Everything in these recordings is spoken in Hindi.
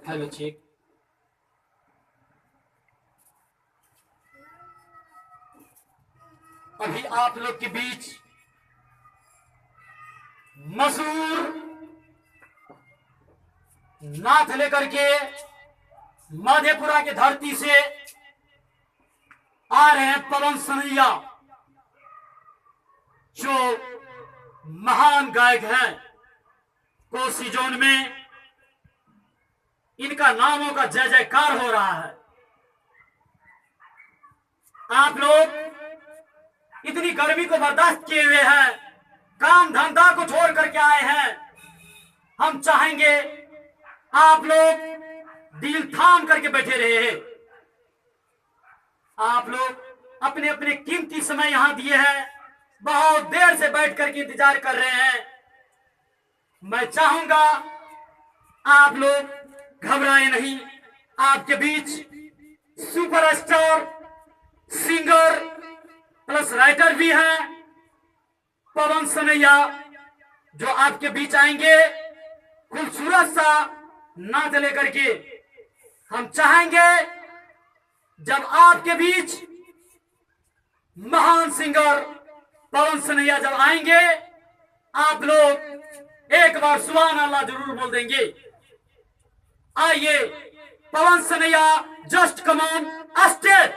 Hello check. अभी आप लोग के बीच मशहूर नाथ लेकर के मधेपुरा की धरती से आ रहे हैं पवन सनैया, जो महान गायक हैं। कोसी जोन में इनका नामों का जय जयकार हो रहा है। आप लोग इतनी गर्मी को बर्दाश्त किए हुए हैं, काम धंधा को छोड़ करके आए हैं। हम चाहेंगे आप लोग दिल थाम करके बैठे रहे। आप लोग अपने अपने कीमती समय यहां दिए हैं, बहुत देर से बैठ करके इंतजार कर रहे हैं। मैं चाहूंगा आप लोग घबराए नहीं। आपके बीच सुपरस्टार सिंगर प्लस राइटर भी हैं, पवन सनैया, जो आपके बीच आएंगे खूबसूरत सा नाच लेकर के। हम चाहेंगे जब आपके बीच महान सिंगर पवन सनैया जब आएंगे, आप लोग एक बार सुभान अल्लाह जरूर बोल देंगे। आइए पवन Sanaiya, just come on stage.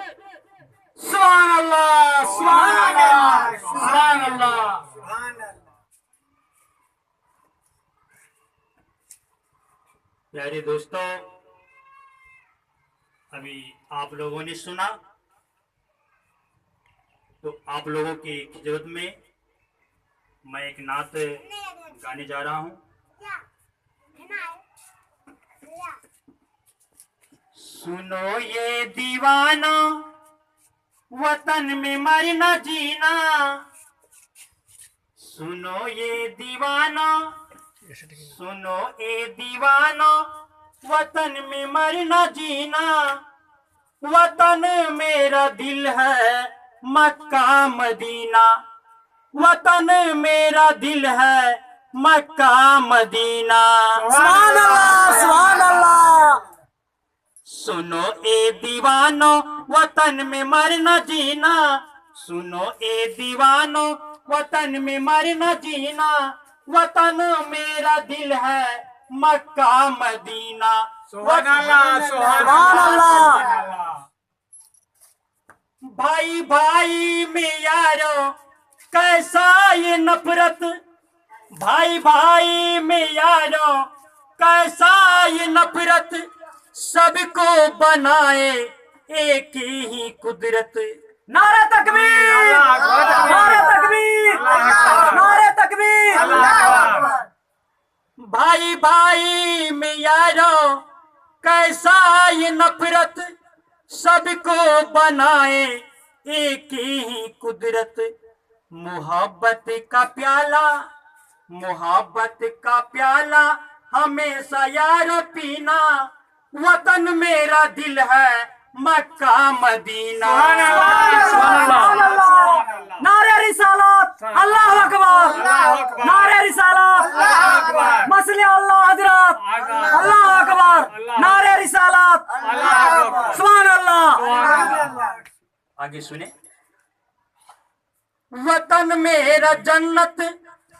सुभान अल्लाह, सुभान अल्लाह, सुभान अल्लाह। प्यारे दोस्तों, अभी आप लोगों ने सुना, तो आप लोगों की खिदमत में मैं एक नात गाने जा रहा हूं। सुनो ये दीवाना, वतन में मरना जीना। सुनो ये दीवाना, सुनो ए दीवाना, वतन में मरना जीना। वतन मेरा दिल है मक्का मदीना। वतन मेरा दिल है मक्का मदीना। सुभान अल्लाह, सुभान अल्लाह। सुनो ए दीवानो, वतन में मरना जीना। सुनो ए दीवानो, वतन में मरना जीना। वतन मेरा दिल है मक्का मदीना। सुभान अल्लाह, सुभान अल्लाह। भाई भाई में यारो कैसा ये नफरत। भाई भाई में यारो कैसा ये नफरत। सबको बनाए एक ही कुदरत। नारे तकबीर, नारे तकबीर, नारे तकबीर। भाई भाई में यारो कैसा ये नफरत। सबको बनाए एक ही कुदरत। मोहब्बत का प्याला, मोहब्बत का प्याला हमेशा यारो पीना। वतन मेरा दिल है मक्का मदीना। नारे रिसालत, अल्लाह अकबर, नारे रिसालत, मसले अल्लाह हजरत, अल्लाह अकबर, नारे रिसालत, सुभान अल्लाह। आगे सुने। वतन मेरा जन्नत,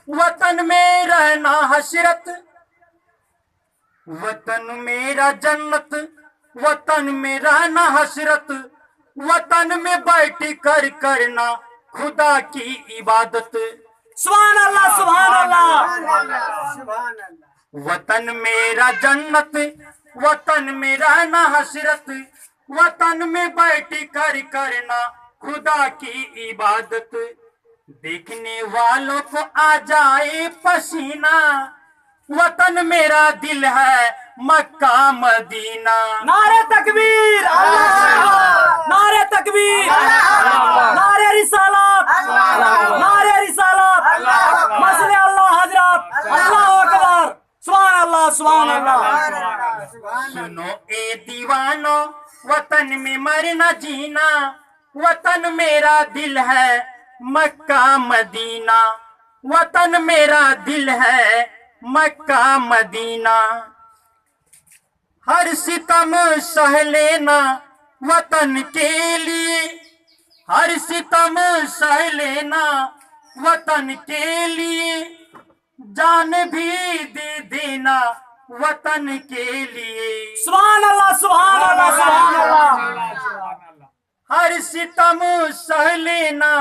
वतन में रहना हसरत। वतन मेरा जन्नत, वतन में रहना हसरत। वतन में बैठ कर करना खुदा की इबादत। सुभान अल्लाह, सुभान अल्लाह। वतन मेरा जन्नत, वतन में रहना हसरत। वतन में बैठ कर करना खुदा की इबादत। देखने वालों को आ जाए पसीना। वतन मेरा दिल है मक्का मदीना। नारे तकबीर, नारे तकबीर, नारे रिसालत, नारे रिसालत, मसले अल्लाह हजरत, अल्लाह अकबर, सुभान अल्लाह, सुभान अल्लाह। सुनो ए दीवानो, वतन में मरना जीना। वतन मेरा दिल है मक्का मदीना। वतन मेरा दिल है मक्का मदीना। हर सितम सह लेना वतन के लिए, हर सितम सह लेना वतन के लिए, जान भी दे देना वतन के लिए। सुभान अल्लाह, सुभान अल्लाह, सुभान अल्लाह। हर सितम सह लेना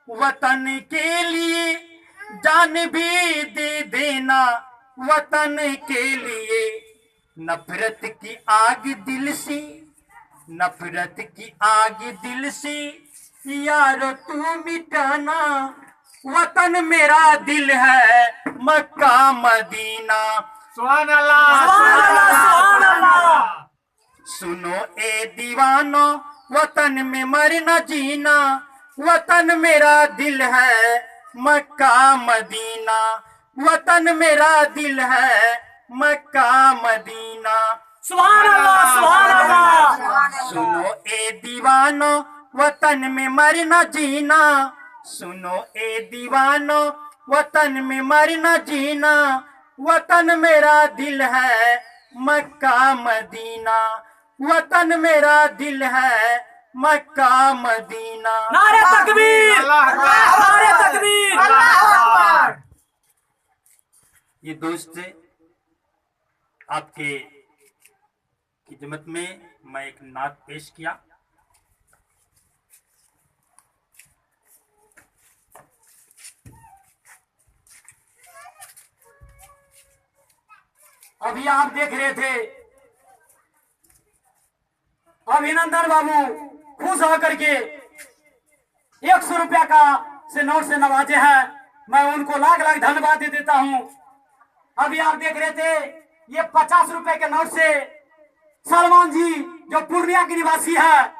वतन के लिए, जान भी दे देना वतन के लिए। नफरत की आग दिल से, नफरत की आग दिल से यारो तू मिटाना, वतन मेरा दिल है मक्का मदीना। सुभान अल्लाह, सुभान अल्लाह, सुभान अल्लाह। सुनो ए दीवानो वतन में मरना जीना, वतन मेरा दिल है मक्का मदीना, वतन मेरा दिल है मक्का मदीना। सुभान अल्लाह, सुभान अल्लाह। सुनो ए दीवानो वतन में मरना जीना, सुनो ए दीवानो वतन में मरना जीना, वतन मेरा दिल है मक्का मदीना, वतन मेरा दिल है मक्का मदीना। नारे तकबीर, नारे तकबीर। ये दोस्त आपके खिदमत में मैं एक नात पेश किया। अभी आप देख रहे थे अभिनंदन बाबू खुश होकर के 100 रुपया का से नोट से नवाजे हैं। मैं उनको लाख लाख धन्यवाद दे देता हूं। अभी आप देख रहे थे ये 50 रुपए के नोट से सलमान जी जो पूर्णिया के निवासी है,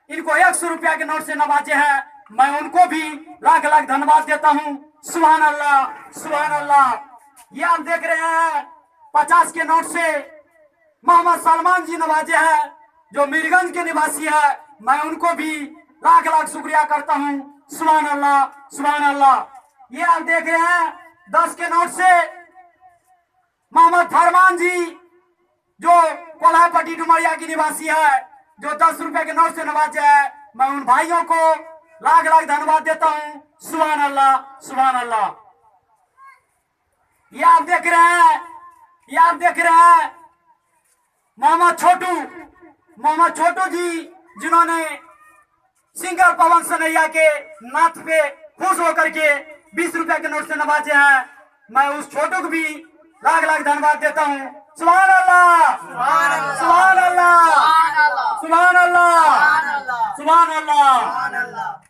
इनको 100 रुपया के नोट से नवाजे हैं। मैं उनको भी लाख लाख धन्यवाद देता हूं। सुभान अल्लाह, सुभान अल्लाह। ये आप देख रहे हैं 50 के नोट से मोहम्मद सलमान जी नवाजे हैं जो मीरगंज के निवासी है। मैं उनको भी लाख लाख शुक्रिया करता हूं। सुभान अल्लाह, सुभान अल्लाह। ये आप देख रहे हैं 10 के नोट से मोहम्मद फरमान जी जो कोल्हापट्टी डुमरिया की निवासी है, जो 10 रुपए के नोट से नवाजे है। मैं उन भाइयों को लाख लाख धन्यवाद देता हूं। सुभान अल्लाह, सुभान अल्लाह। ये आप देख रहे हैं, ये आप देख रहे हैं मोहम्मद छोटू जी जिन्होंने सिंगर पवन सनैया के नाथ पे खुश होकर के 20 रुपए के नोट से नवाजे हैं। मैं उस छोटू को भी लाख लाख धन्यवाद देता हूँ। सुभान अल्लाह, सुभान अल्लाह, सुभान अल्लाह, सुभान अल्लाह।